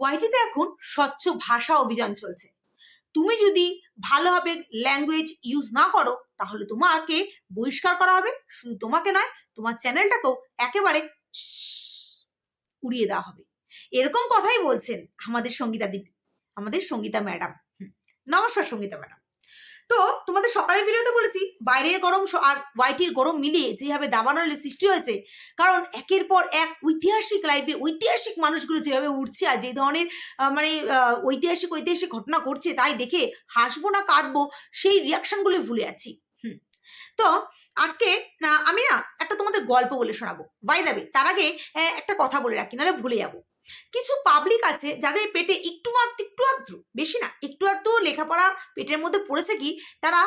ওয়াইটিতে এখন স্বচ্ছ ভাষা অভিযান চলছে। তুমি যদি ভালোভাবে ল্যাঙ্গুয়েজ ইউজ না করো তাহলে তোমাকে বহিষ্কার করা হবে। শুধু তোমাকে নয়, তোমার চ্যানেলটাকেও একেবারে উড়িয়ে দেওয়া হবে। এরকম কথাই বলছেন আমাদের সঙ্গীতা দিদি, আমাদের সঙ্গীতা ম্যাডাম। নমস্কার সঙ্গীতা ম্যাডাম। তো তোমাদের সকালের ভিডিওতে বলেছি বাইরের গরম আর ওয়াইটির গরম মিলিয়ে যেভাবে দাবানলের সৃষ্টি হয়েছে, কারণ একের পর এক ঐতিহাসিক লাইফে ঐতিহাসিক মানুষগুলো যেভাবে উঠছে আর যে ধরনের ঐতিহাসিক ঘটনা ঘটছে, তাই দেখে হাসবো না কাঁদবো সেই রিয়াকশনগুলো ভুলে যাচ্ছি। তো আজকে আমি না একটা তোমাদের গল্প বলে শোনাবো। বাই দ্য ওয়ে, তার আগে একটা কথা বলে রাখি, নাহলে ভুলে যাবো। কিছু পাবলিক আছে যাদের পেটে একটু আধটু, বেশি না, একটু আধটু লেখাপড়া পেটের মধ্যে পড়েছে কি, তারা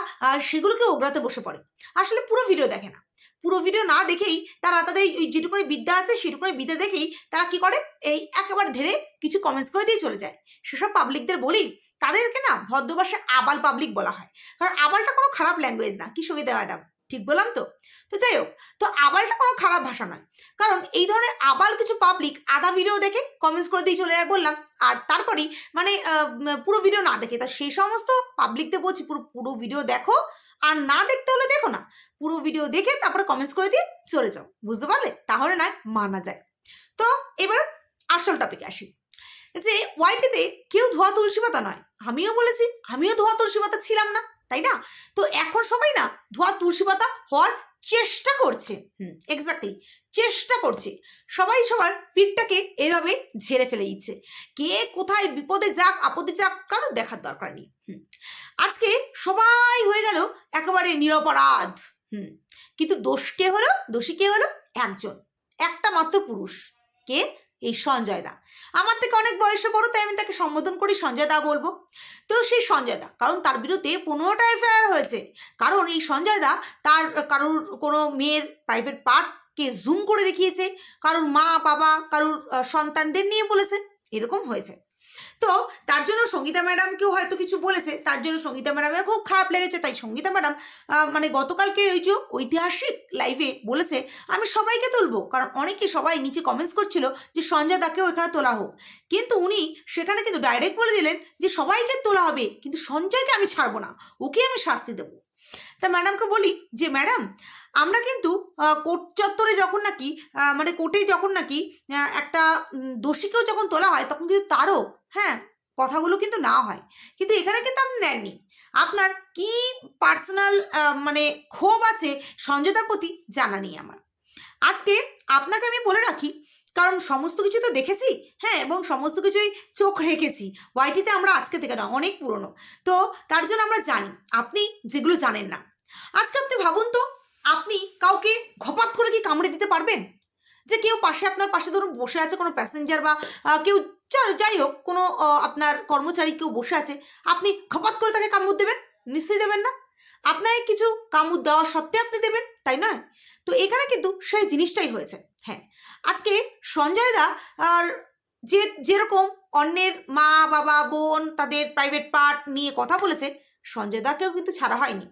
সেগুলোকে ওগড়াতে বসে পড়ে। আসলে পুরো ভিডিও দেখে না। পুরো ভিডিও না দেখেই তারা তাদের ওই যেটুকুনি বিদ্যা আছে সেটুকুনি বিদ্যা দেখেই তারা কি করে, এই একেবারে ধরে কিছু কমেন্টস করে দিয়ে চলে যায়। সেসব পাবলিকদের বলি, তাদেরকে না ভদ্রভাষায় আবাল পাবলিক বলা হয়। কারণ আবালটা কোনো খারাপ ল্যাঙ্গুয়েজ না। কি সঙ্গীতা ম্যাডাম, ঠিক বললাম তো? তো যাই হোক, তো আবালটা কোনো খারাপ ভাষা নয়। কারণ এই ধরনের আবাল কিছু পাবলিক আধা ভিডিও দেখে কমেন্টস করে দিয়ে চলে যায় বললাম, আর তারপরেই মানে পুরো ভিডিও না দেখে। তা সেই সমস্ত পাবলিকদের বলছি পুরো ভিডিও দেখো, আর না দেখতে হলে দেখো না, পুরো ভিডিও দেখে তারপরে কমেন্টস করে দিয়ে চলে যাও, বুঝতে পারলে? তাহলে না মানা যায়। তো এবার আসল টপিকে আসি, যে ওয়াইটিতে কেউ ধোয়া তুলসী পাতা নয়। আমিও বলেছি, আমিও ধোয়া তুলসী পাতা ছিলাম না, তাই না? তো এখন সবাই না ধোয়া তুলসী পাতা হওয়ার চেষ্টা করছে। এক্স্যাক্টলি, চেষ্টা করছে। সবাই সবার পিঠটাকে এভাবে ঝেড়ে ফেলে দিচ্ছে। কে কোথায় বিপদে যাক আপদে যাক কারো দেখার দরকার নেই। আজকে সবাই হয়ে গেল একেবারে নিরপরাধ। কিন্তু দোষী কে হলো? একজন, একটা মাত্র পুরুষ। কে? এই সঞ্জয় দা। আমার থেকে অনেক বয়সে বড়, তাই আমি তাকে সম্বোধন করি সঞ্জয় দা বলবো। তো সেই সঞ্জয় দা, কারণ তার বিরুদ্ধে 15টা এফআইআর হয়েছে। কারণ এই সঞ্জয় দা তার কারোর কোনো মেয়ের প্রাইভেট পার্টকে জুম করে দেখিয়েছে, কারোর মা বাবা কারোর সন্তানদের নিয়ে বলেছে, এরকম হয়েছে। তো তার জন্য সঙ্গীতা ম্যাডামকেও হয়তো কিছু বলেছে, তার জন্য সঙ্গীতা ম্যাডামের খুব খারাপ লেগেছে। তাই সঙ্গীতা ম্যাডাম মানে গতকালকে ওই যে ঐতিহাসিক লাইভে বলেছে আমি সবাইকে তুলবো, কারণ সবাই নিচে কমেন্টস করছিল যে সঞ্জয় দাকেও এখানে তোলা হোক। কিন্তু উনি সেখানে কিন্তু ডাইরেক্ট বলে দিলেন যে সবাইকে তোলা হবে, কিন্তু সঞ্জয়কে আমি ছাড়বো না, ওকে আমি শাস্তি দেবো। তা ম্যাডামকে বলি যে ম্যাডাম, আমরা কিন্তু কোর্ট চত্বরে যখন নাকি মানে কোর্টে যখন নাকি একটা দোষীকেও যখন তোলা হয় তখন কিন্তু তারও কথাগুলো কিন্তু না হয়, কিন্তু এখানে কিন্তু আপনি নেননি। আপনার কি পার্সোনাল মানে ক্ষোভ আছে সঞ্জয়দার প্রতি জানা নেই আমার। আজকে আপনাকে আমি বলে রাখি, কারণ সমস্ত কিছু তো দেখেছি, এবং সমস্ত কিছুই চোখ রেখেছি। ওয়াইটিতে আমরা আজকে থেকে না, অনেক পুরনো, তো তার জন্য আমরা জানি আপনি যেগুলো জানেন না। আজকে আপনি ভাবুন তো, আপনি কাউকে ঘপাত করে কি কামড়ে দিতে পারবেন? যে কেউ আপনার পাশে ধরুন বসে আছে, কোনো প্যাসেঞ্জার বা কেউ যাই হোক, কোনো আপনার কর্মচারী কেউ বসে আছে, আপনি ঘপাত করে তাকে কামড় দেবেন? নিশ্চয়ই দেবেন না। আপনাকে কিছু কামড় দেওয়া সত্ত্বে আপনি দেবেন, তাই নয়? তো এখানে কিন্তু সেই জিনিসটাই হয়েছে। আজকে সঞ্জয় দা আর যেরকম অন্যের মা বাবা বোন তাদের প্রাইভেট পার্ট নিয়ে কথা বলেছে, সঞ্জয় দাকেও কিন্তু ছাড়া হয়নি।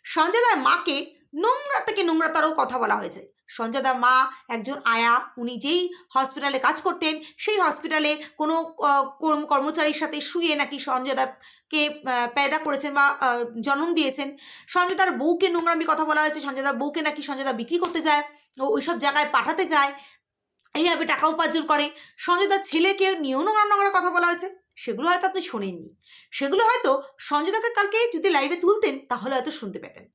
সঞ্জয় দার মাকে নোংরা থেকে নোংরাতারও কথা বলা হয়েছে। সঞ্জয় দার মা একজন আয়া, উনি যেই হসপিটালে কাজ করতেন সেই হসপিটালে কোনো কর্মচারীর সাথে শুয়ে নাকি সঞ্জয় দাকে পেদা করেছেন বা জন্ম দিয়েছেন। সঞ্জয় দার বউকে নোংরামি কথা বলা হয়েছে, সঞ্জয় দার বউকে নাকি সঞ্জয় দা বিক্রি করতে যায়, ওইসব জায়গায় পাঠাতে যায়, এইভাবে টাকা উপার্জন করে। সঞ্জয় দার ছেলেকে নিয়েও নোংরা কথা বলা হয়েছে। সেগুলো হয়তো আপনি শোনেননি, সেগুলো হয়তো সঞ্জয় দাকে কালকে যদি লাইভে তুলতেন তাহলে হয়তো শুনতে পেতেন।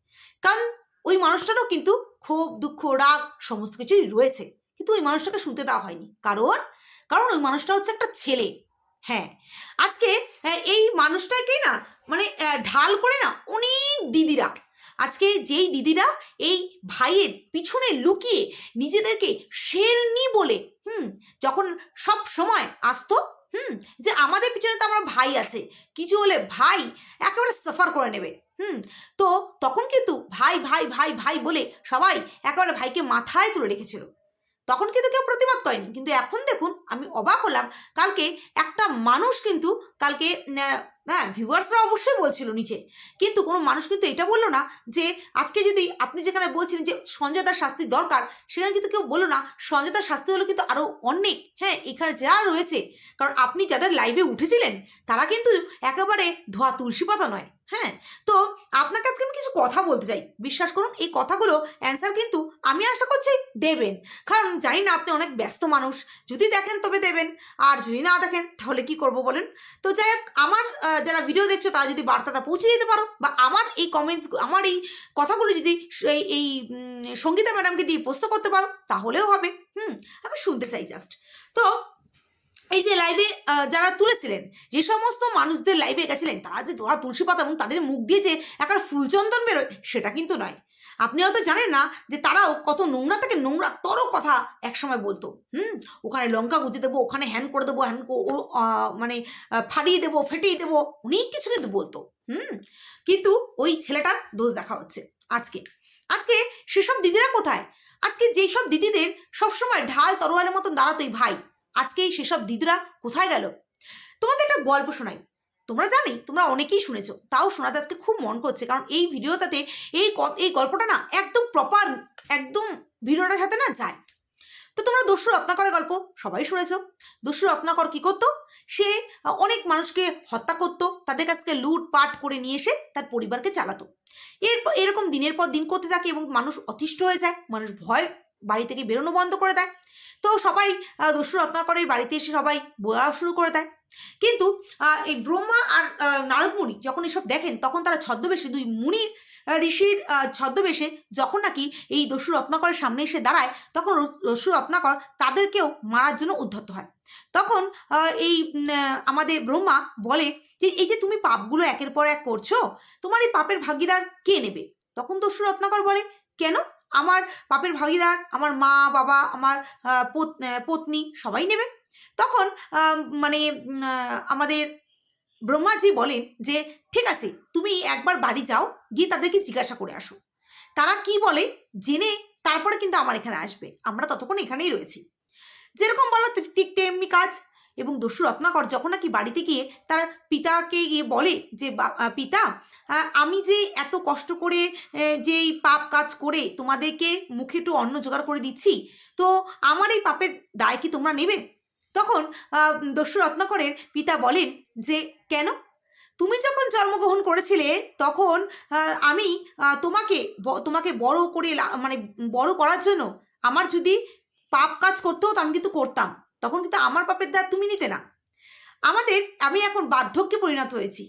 কারণ ওই মানুষটারও কিন্তু ক্ষোভ দুঃখ রাগ সমস্ত কিছুই রয়েছে, কিন্তু ওই মানুষটাকে শুনতে দেওয়া হয়নি। কারণ ওই মানুষটা হচ্ছে একটা ছেলে। আজকে এই মানুষটাকেই না মানে ঢাল করে না অনেক দিদিরা, আজকে যেই দিদিরা এই ভাইয়ের পিছনে লুকিয়ে নিজেদেরকে শেরনি বলে যখন সব সময় আসতো যে আমাদের পিছনে তো আমার ভাই আছে, কিছু হলে ভাই একেবারে সাফার করে নেবে, তো তখন কিন্তু ভাই ভাই ভাই ভাই বলে সবাই একেবারে ভাইকে মাথায় তুলে রেখেছিল। তখন কিন্তু কেউ প্রতিবাদ করেনি। কিন্তু এখন দেখুন, আমি অবাক হলাম, কালকে একটা মানুষ কিন্তু কালকে হ্যাঁ, ভিউয়ার্সরা অবশ্যই বলছিল নিচে, কিন্তু কোনো মানুষ কিন্তু এটা বললো না যে আজকে যদি আপনি যেখানে বলছিলেন যে সঞ্জয় দার শাস্তি দরকার, সেখানে কিন্তু কেউ বললো না সঞ্জয় দার শাস্তি হলো কিন্তু আরও অনেক, হ্যাঁ, এখানে যারা রয়েছে, কারণ আপনি যাদের লাইভে উঠেছিলেন তারা কিন্তু একেবারে ধোয়া তুলসী পাতা নয়। হ্যাঁ, তো আপনাকে আজকে আমি কিছু কথা বলতে চাই, বিশ্বাস করুন এই কথাগুলো অ্যান্সার কিন্তু আমি আশা করছি দেবেন, কারণ জানি না আপনি অনেক ব্যস্ত মানুষ, যদি দেখেন তবে দেবেন, আর যদি না দেখেন তাহলে কি করব বলেন। তো যাই হোক, আমার যারা ভিডিও দেখছো তারা যদি বার্তাটা পৌঁছে দিতে পারো, বা আমার এই কমেন্টস, আমার এই কথাগুলো যদি এই সঙ্গীতা ম্যাডামকে দিয়ে পোস্ট করতে পারো তাহলেও হবে। আমি শুনতে চাই জাস্ট। তো এই যে লাইভে যারা তুলেছিলেন, যে সমস্ত মানুষদের লাইভে গেছিলেন, তারা যে ধোয়া তুলসী পাতা এবং তাদের মুখ দিয়ে যে একটা ফুলচন্দন বেরোয়, সেটা কিন্তু নয়। আপনি হয়তো জানেন না যে তারাও কত নোংরা থেকে নোংরা তর কথা একসময় বলতো। ওখানে লঙ্কা গুঁজে দেবো, ওখানে হ্যান করে দেবো, মানে ফাড়িয়ে দেবো, ফেটিয়ে দেবো, অনেক কিছু কিন্তু বলতো। কিন্তু ওই ছেলেটার দোষ দেখা হচ্ছে আজকে। আজকে সেসব দিদিরা কোথায়? আজকে যেই সব দিদিদের সবসময় ঢাল তরোয়ালের মতন দাঁড়াতোই ভাই, আজকে সেসব দিদিরা কোথায় গেল? তোমাদের একটা গল্প শোনাই, তোমরা জানি তোমরা অনেকেই শুনেছো, তাও শোনাতে আজকে খুব মন করছে, কারণ এই ভিডিওটাতে এই গল্পটা না একদম প্রপার, একদম ভিডিওটার সাথে না যায়। তো তোমরা দস্যু রত্নাকরের গল্প সবাই শুনেছো। দস্যু রত্নাকর কি করতো? সে অনেক মানুষকে হত্যা করতো, তাদের কাছ থেকে লুটপাট করে নিয়ে এসে তার পরিবারকে চালাতো। এরকম দিনের পর দিন করতে থাকে এবং মানুষ অতিষ্ঠ হয়ে যায়, মানুষ ভয় বাড়ি থেকে বেরোনো বন্ধ করে দেয়। তো সবাই দস্যু রত্নাকরের বাড়িতে এসে সবাই বলা শুরু করে দেয়। কিন্তু এই ব্রহ্মা আর নারদ মুনি যখন এসব দেখেন, তখন তারা ছদ্মবেশে, দুই মুনির ঋষির ছদ্মবেশে যখন নাকি এই দস্যু রত্নাকরের সামনে এসে দাঁড়ায়, তখন দস্যু রত্নাকর তাদেরকেও মারার জন্য উদ্ধত হয়। তখন আমাদের ব্রহ্মা বলে যে এই যে তুমি পাপগুলো একের পর এক করছো, তোমার এই পাপের ভাগিদার কে নেবে? তখন দস্যু রত্নাকর বলে, কেন? আমার পাপের ভাগিদার আমার মা বাবা, আমার পত্নী সবাই নেবে। তখন মানে আমাদের ব্রহ্মাজি বলেন যে ঠিক আছে, তুমি একবার বাড়ি যাও, গিয়ে তাদেরকে জিজ্ঞাসা করে আসো, তারা কি বলে জেনে তারপরে কিন্তু আমার এখানে আসবে, আমরা ততক্ষণ এখানেই রয়েছি। যেরকম বলো ঠিক তেমনি কাজ। এবং দস্যু রত্নাকর যখন নাকি বাড়িতে গিয়ে তার পিতাকে গিয়ে বলে যে পিতা, আমি যে এত কষ্ট করে যে এই পাপ কাজ করে তোমাদেরকে মুখে একটু অন্ন জোগাড় করে দিচ্ছি, তো আমার এই পাপের দায় কি তোমরা নেবে? তখন দস্যু রত্নাকরের পিতা বলেন যে কেন? তুমি যখন জন্মগ্রহণ করেছিলে তখন আমি তোমাকে বড় করে মানে বড় করার জন্য আমার যদি পাপ কাজ করতে হতো আমি কিন্তু করতাম, তখন কিন্তু আমার পাপের দায় তুমি নিতে না। আমি এখন বার্ধক্যে পরিণত হয়েছি,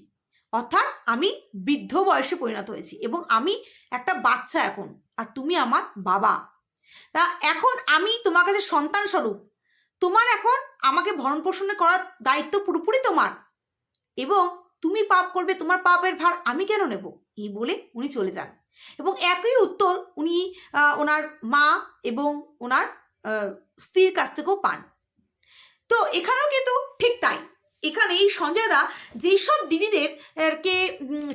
অর্থাৎ আমি বৃদ্ধ বয়সে পরিণত হয়েছি এবং আমি একটা বাচ্চা এখন, আর তুমি আমার বাবা। তা এখন আমি তোমার কাছে সন্তান স্বরূপ, তোমার এখন আমাকে ভরণ পোষণ করার দায়িত্ব পুরোপুরি তোমার, এবং তুমি পাপ করবে, তোমার পাপের ভার আমি কেন নেব? এই বলে উনি চলে যান। এবং একই উত্তর উনি ওনার মা এবং ওনার স্ত্রীর কাছ থেকেও পান। তো এখানেও কিন্তু ঠিক তাই, এখানে এই সঞ্জয় দা যেসব দিদিদের কে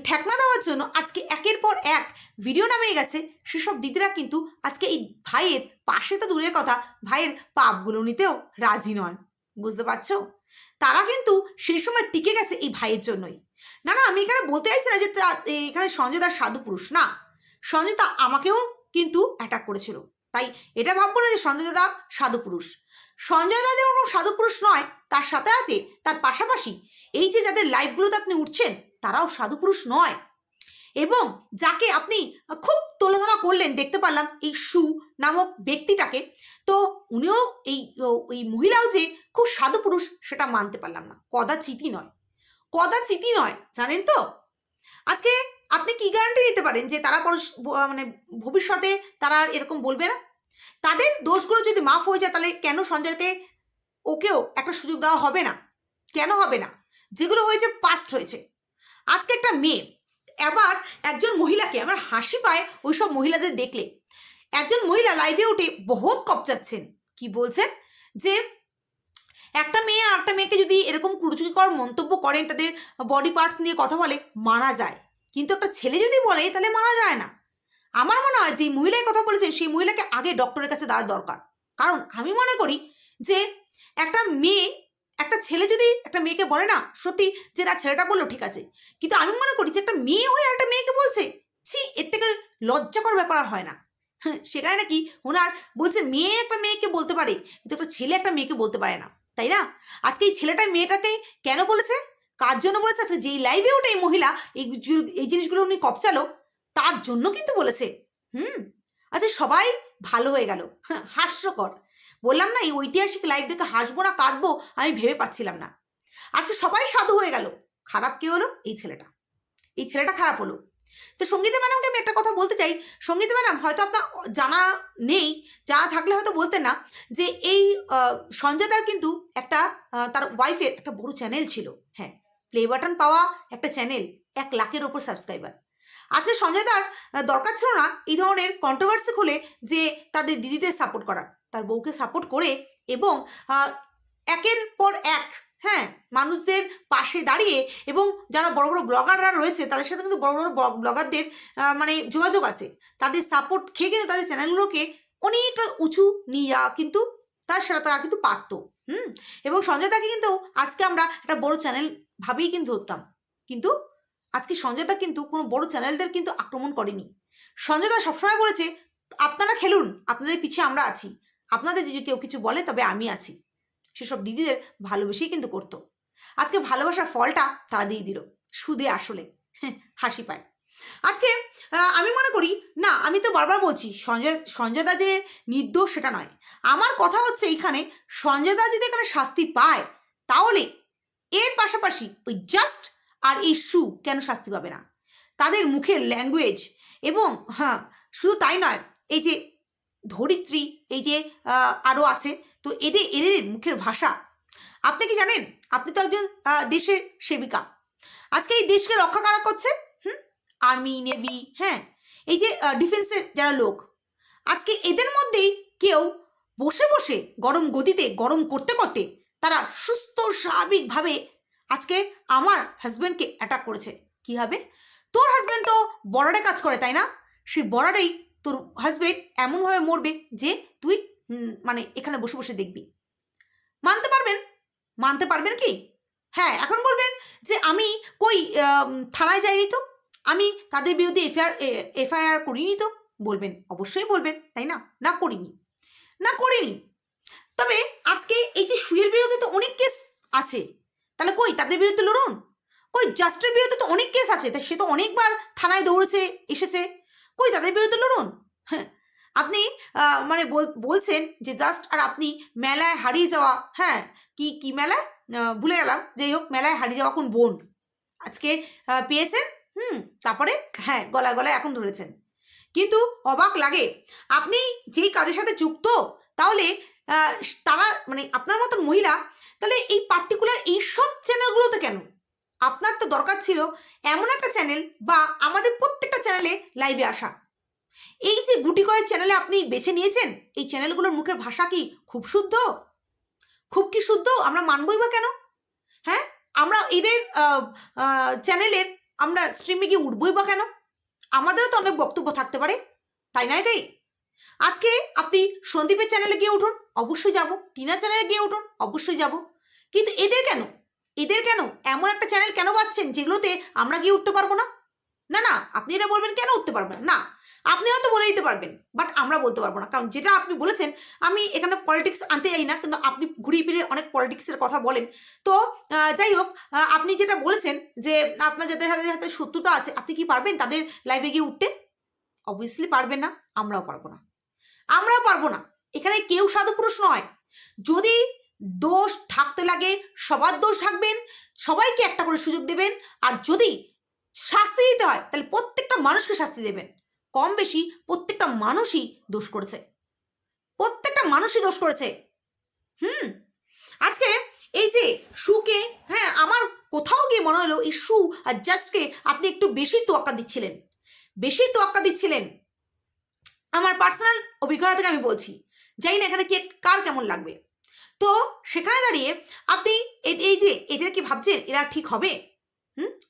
ঠেকনা দেওয়ার জন্য আজকে একের পর এক ভিডিও নামিয়ে গেছে, সেসব দিদিরা কিন্তু আজকে এই ভাইয়ের পাশে তো দূরের কথা, ভাইয়ের পাপগুলো নিতেও রাজি নন। বুঝতে পারছো? তারা কিন্তু সেই সময় টিকে গেছে এই ভাইয়ের জন্যই। না না, আমি এখানে বলতে চাইছি না যে এখানে সঞ্জয় দার সাধু পুরুষ না, সঞ্জয় দা আমাকেও কিন্তু অ্যাটাক করেছিল, তাই এটা ভাববো না যে সঞ্জয় দাদা সাধু পুরুষ। সঞ্জয় দাদা ওরকম সাধু পুরুষ নয়, তার সাথে সাথে তার পাশাপাশি এই যে যাদের লাইভগুলোতে আপনি উঠছেন তারাও সাধু পুরুষ নয়। এবং যাকে আপনি খুব তুলনা করলেন, দেখতে পারলাম এই সু নামক ব্যক্তিটাকে, তো উনিও এই মহিলাও যে খুব সাধু পুরুষ সেটা মানতে পারলাম না, কদাচিতই নয়, কদাচিতই নয়, জানেন তো? আজকে আপনি কি গ্যারান্টি দিতে পারেন যে তারা মানে ভবিষ্যতে তারা এরকম বলবে না? তাদের দোষগুলো যদি মাফ হয়ে যায়, তাহলে কেন সঞ্জয়কে ওকেও একটা সুযোগ দেওয়া হবে না? কেন হবে না? যেগুলো হয়েছে পাস্ট হয়েছে। আজকে একটা মেয়ে, এবার একজন মহিলাকে, আমার হাসি পায় ওইসব মহিলাদের দেখলে, একজন মহিলা লাইভে উঠে বহুত কপচাচ্ছেন, কি বলছেন যে একটা মেয়ে আর একটা মেয়েকে যদি এরকম কুরুচুকিকর মন্তব্য করেন, তাদের বডি পার্টস নিয়ে কথা বলে, মারা যায়, কিন্তু একটা ছেলে যদি বলে তাহলে মারা যায় না। আমার মনে হয় যে মহিলার কথা বলেছেন সেই মহিলাকে আগে ডক্টরের কাছে দেওয়া দরকার, কারণ আমি মনে করি যে একটা মেয়ে একটা ছেলে যদি একটা মেয়েকে বলে না সত্যি যে না ছেলেটা বললো ঠিক আছে, কিন্তু আমি মনে করি যে একটা মেয়ে হয়ে একটা মেয়েকে বলছে, ছি, এর থেকে লজ্জাকর ব্যাপার আর হয় না। হ্যাঁ, সেখানে নাকি ওনার বলছে মেয়ে একটা মেয়েকে বলতে পারে, কিন্তু একটা ছেলে একটা মেয়েকে বলতে পারে না, তাই না? আজকে এই ছেলেটা মেয়েটাকে কেন বলেছে, কার জন্য বলেছে? আজকে যেই লাইভে ওটা এই মহিলা এই জিনিসগুলো উনি কপচালো, তার জন্য কিন্তু বলেছে। আচ্ছা, সবাই ভালো হয়ে গেল, হাস্যকর। বললাম না, এই ঐতিহাসিক লাইভ দেখে হাসবো না কাঁদবো আমি ভেবে পাচ্ছিলাম না। আজকে সবাই সাধু হয়ে গেল। খারাপ কে হলো? এই ছেলেটা খারাপ হলো। তো সঙ্গীতা ম্যাডামকে আমি একটা কথা বলতে চাই। সঙ্গীতা ম্যাডাম হয়তো আপনার জানা নেই, জানা থাকলে হয়তো বলতেন না, যে এই সঞ্জয় দার কিন্তু একটা তার ওয়াইফের একটা বড় চ্যানেল ছিল। হ্যাঁ, প্লে বাটন পাওয়া একটা চ্যানেল, 1 লাখের ওপর সাবস্ক্রাইবার। আজকে সঞ্জয় দার দরকার ছিল না এই ধরনের কন্ট্রোভার্সি খুলে যে তাদের দিদিদের সাপোর্ট করা, তার বউকে সাপোর্ট করে এবং একের পর এক, হ্যাঁ, মানুষদের পাশে দাঁড়িয়ে, এবং যারা বড় বড় ব্লগাররা রয়েছে তাদের সাথে কিন্তু বড় বড় ব্লগারদের মানে যোগাযোগ আছে, তাদের সাপোর্ট খেয়ে কিন্তু তাদের চ্যানেলগুলোকে অনেকটা উঁচু নিয়ে যাওয়া কিন্তু তারা কিন্তু পারতো। এবং সঞ্জয় দাকে কিন্তু আজকে আমরা একটা বড় চ্যানেল ভাবেই কিন্তু ধরতাম, কিন্তু আজকে সঞ্জয় দা কিন্তু কোনো বড় চ্যানেলদের কিন্তু আক্রমণ করেনি। সঞ্জয় দা সবসময় বলেছে আপনারা খেলুন, আপনাদের পিছিয়ে আমরা আছি, আপনাদের যদি কেউ কিছু বলে তবে আমি আছি। সেসব দিদিদের ভালোবেসেই কিন্তু করতো। আজকে ভালোবাসার ফলটা তারা দিয়ে দিল সুদে আসলে। হাসি পায়। আজকে আমি মনে করি না, আমি তো বারবার বলছি সঞ্জয় দা যে নির্দোষ সেটা নয়। আমার কথা হচ্ছে এইখানে সঞ্জয় দা যদি এখানে শাস্তি পায়, তাহলে এর পাশাপাশি ওই জাস্ট আর এই শু কেন শাস্তি পাবে না? তাদের মুখের ল্যাঙ্গুয়েজ, এবং হ্যাঁ, শুধু তাই নয়, এই যে ধরিত্রী, এই যে আরও আছে, তো এদের মুখের ভাষা। আপনি কি জানেন, আপনি তো একজন দেশের সেবিকা। আজকে এই দেশকে রক্ষা কারা করছে? আর্মি, নেভি, হ্যাঁ, এই যে ডিফেন্সের যারা লোক, আজকে এদের মধ্যেই কেউ বসে বসে গরম গতিতে গরম করতে করতে তারা সুস্থ স্বাভাবিকভাবে আজকে আমার হাজব্যান্ডকে অ্যাটাক করেছে। কী হবে? তোর হাজব্যান্ড তো বর্ডারে কাজ করে, তাই না? সেই বর্ডারেই তোর হাজব্যান্ড এমনভাবে মরবে যে তুই মানে এখানে বসে বসে দেখবি। মানতে পারবেন কি? হ্যাঁ, এখন বলবেন যে আমি কই থানায় যাইনি তো, আমি তাদের বিরুদ্ধে এফআইআর করিনি তো। বলবেন, অবশ্যই বলবেন, তাই না? না করিনি। তবে আজকে এই যে সুয়ের বিরুদ্ধে তো অনেক কেস আছে, তাহলে কই তাদের বিরুদ্ধে লড়ুন। কই জাস্টের বিরুদ্ধে তো অনেক কেস আছে, তা সে তো অনেকবার থানায় দৌড়েছে এসেছে, কই তাদের বিরুদ্ধে লড়ুন। হ্যাঁ, আপনি মানে বলছেন যে জাস্ট আর আপনি মেলায় হারিয়ে যাওয়া, হ্যাঁ, কি মেলায় ভুলে গেলাম, যাই হোক, মেলায় হারিয়ে যাওয়া কোন বোন আজকে পেয়েছেন, তারপরে হ্যাঁ গলায় এখন ধরেছেন। কিন্তু অবাক লাগে, আপনি যেই কাজের সাথে যুক্ত, তাহলে তারা মানে আপনার মতন মহিলা তাহলে এই পার্টিকুলার এইসব চ্যানেলগুলোতে কেন? আপনার তো দরকার ছিল এমন একটা চ্যানেল বা আমাদের প্রত্যেকটা চ্যানেলে লাইভে আসা। এই যে গুটি কয়েক চ্যানেলে আপনি বেছে নিয়েছেন, এই চ্যানেলগুলোর মুখের ভাষা কি খুব শুদ্ধ? খুব কি শুদ্ধ? আমরা মানবই বা কেন? হ্যাঁ, আমরা এদের চ্যানেলের আমরা স্ট্রিমে গিয়ে উঠবই বা কেন? আমাদেরও তো অনেক বক্তব্য থাকতে পারে, তাই নয় কি? আজকে আপনি সন্দীপের চ্যানেলে গিয়ে উঠুন, অবশ্যই যাব। টিনা চ্যানেলে গিয়ে উঠুন, অবশ্যই যাব। কিন্তু এদের কেন এমন একটা চ্যানেল কেন পাচ্ছেন যেগুলোতে আমরা গিয়ে উঠতে পারবো না? না, আপনি এটা বলবেন কেন উঠতে পারবেন না? আপনি হয়তো বলে দিতে পারবেন, বাট আমরা বলতে পারবো না, কারণ যেটা আপনি বলেছেন, আমি এখানে পলিটিক্স আনতে যাই না, কিন্তু আপনি ঘুরিয়ে ফিরে অনেক পলিটিক্সের কথা বলেন। তো যাই হোক, আপনি যেটা বলেছেন যে আপনার যাদের সাথে শত্রুতা আছে, আপনি কি পারবেন তাদের লাইভে গিয়ে উঠতে? অবভিয়াসলি পারবেন না, আমরাও পারবো না। এখানে কেউ সাধু পুরুষ নয়। যদি দোষ থাকতে লাগে, সবার দোষ থাকবেন, সবাইকে একটা করে সুযোগ দেবেন, আর যদি শাস্তি দিতে হয় তাহলে প্রত্যেকটা মানুষকে শাস্তি দেবেন। কম বেশি প্রত্যেকটা মানুষই দোষ করেছে। আজকে এই যে সুকে, হ্যাঁ, আমার কোথাও গিয়ে মনে হলো এই সু আর জাস্টকে আপনি একটু বেশি তোয়াক্কা দিচ্ছিলেন। আমার পার্সোনাল অভিজ্ঞতা থেকে আমি বলছি, জানি না এখানে কে কার কেমন লাগবে। তো সেখানে দাঁড়িয়ে আপনি এই যে এদের কি ভাবছেন এরা ঠিক হবে?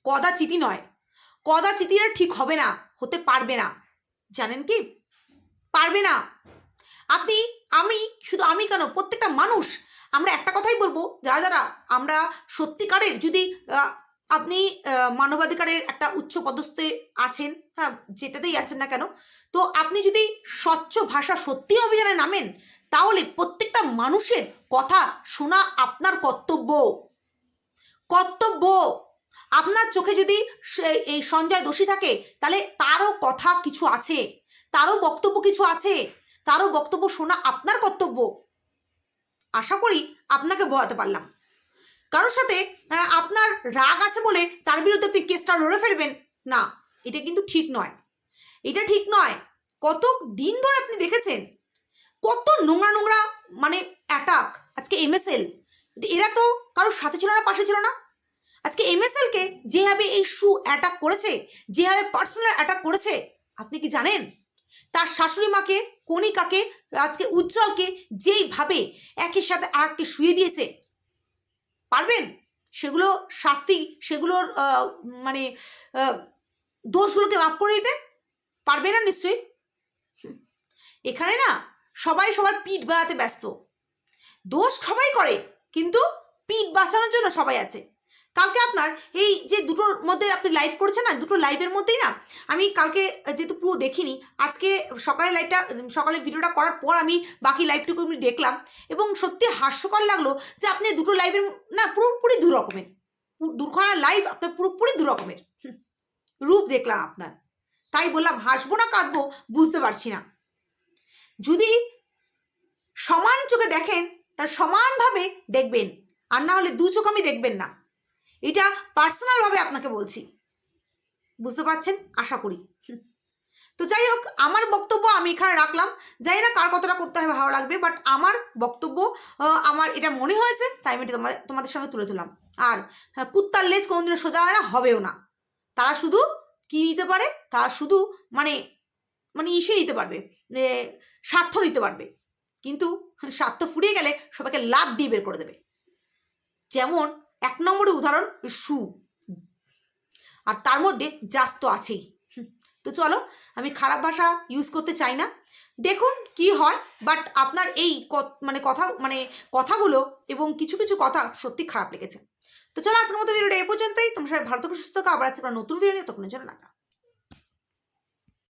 কদাচিৎই নয়, এরা ঠিক হবে না, হতে পারবে না। জানেন কি? পারবে না। আমি কেন, প্রত্যেকটা মানুষ আমরা একটা কথাই বলবো, যারা যারা আমরা সত্যিকারের যদি আপনি মানবাধিকারের একটা উচ্চ পদস্থে আছেন, হ্যাঁ যেটাতেই আছেন না কেন, তো আপনি যদি স্বচ্ছ ভাষা সত্যি অভিযানে নামেন, তাহলে প্রত্যেকটা মানুষের কথা শোনা আপনার কর্তব্য। কর্তব্য। আপনার চোখে যদি এই সঞ্জয় দোষী থাকে, তাহলে তারও কথা কিছু আছে, তারও বক্তব্য কিছু আছে, তারও বক্তব্য শোনা আপনার কর্তব্য। আশা করি আপনাকে বোঝাতে পারলাম। কারোর সাথে আপনার রাগ আছে বলে তার বিরুদ্ধে আপনি কেসটা লড়ে ফেলবেন না, এটা কিন্তু ঠিক নয়, এটা ঠিক নয়। কত দিন ধরে আপনি দেখেছেন কত নোংরা নোংরা মানে অ্যাটাক। আজকে এমএসএল, এরা তো কারোর সাথে ছিল না, পাশে ছিল না। আজকে এমএসএলকে যেভাবে এই শু অ্যাটাক করেছে, যেভাবে পার্সোনাল অ্যাটাক করেছে, আপনি কি জানেন? তার শাশুড়ি মাকে, কণিকাকে, আজকে উজ্জ্বলকে যেইভাবে একের সাথে আরেককে শুয়ে দিয়েছে, পারবেন সেগুলো শাস্তি, সেগুলোর মানে দোষগুলোকে মাফ করে দিতে? পারবে না নিশ্চয়ই। এখানে না সবাই সবার পিঠ বাঁচাতে ব্যস্ত। দোষ সবাই করে, কিন্তু পিঠ বাঁচানোর জন্য সবাই আছে। কালকে আপনার এই যে দুটোর মধ্যে আপনি লাইভ করেছেন না, দুটো লাইভের মধ্যেই না আমি কালকে যেহেতু পুরো দেখিনি, আজকে সকালে ভিডিওটা করার পর আমি বাকি লাইভটুকু আমি দেখলাম, এবং সত্যি হাস্যকর লাগলো যে আপনি দুটো লাইভের না পুরোপুরি দু রকমের, দুখানা লাইভ আপনার পুরোপুরি দু রকমের রূপ দেখলাম আপনার। তাই বললাম হাসবো না কাঁদবো বুঝতে পারছি না। যদি সমান চোখে দেখেন তার সমানভাবে দেখবেন, আর না হলে দু চোখ আমি দেখবেন না। এটা পার্সোনালভাবে আপনাকে বলছি, বুঝতে পারছেন আশা করি। তো যাই হোক, আমার বক্তব্য আমি এখানে রাখলাম। জানি না কার কতটা করতে হবে ভালো লাগবে, বাট আমার বক্তব্য আমার এটা মনে হয়েছে, তাই আমি এটা তোমাদের সামনে তুলে ধরলাম। আর কুত্তার লেজ কোনোদিনও সোজা হয় না, হবেও না। তারা শুধু কি নিতে পারে, তারা শুধু মানে ইসে নিতে পারবে, স্বার্থ নিতে পারবে, কিন্তু স্বার্থ ফুরিয়ে গেলে সবাইকে লাত দিয়ে বের করে দেবে। যেমন 1 নম্বরের উদাহরণ শু, আর তার মধ্যে জাত তো আছেই। তো চলো, আমি খারাপ ভাষা ইউজ করতে চাই না, দেখুন কি হয়। বাট আপনার এই কথাগুলো এবং কিছু কিছু কথা সত্যি খারাপ লেগেছে। তো চলো, আজকের মতো ভিডিওটা এই পর্যন্তই। তোমরা সবাই ভালো থাকো, সুস্থ থাকো, আবার আজকে নতুন ভিডিও নিয়ে তখন জন্য না।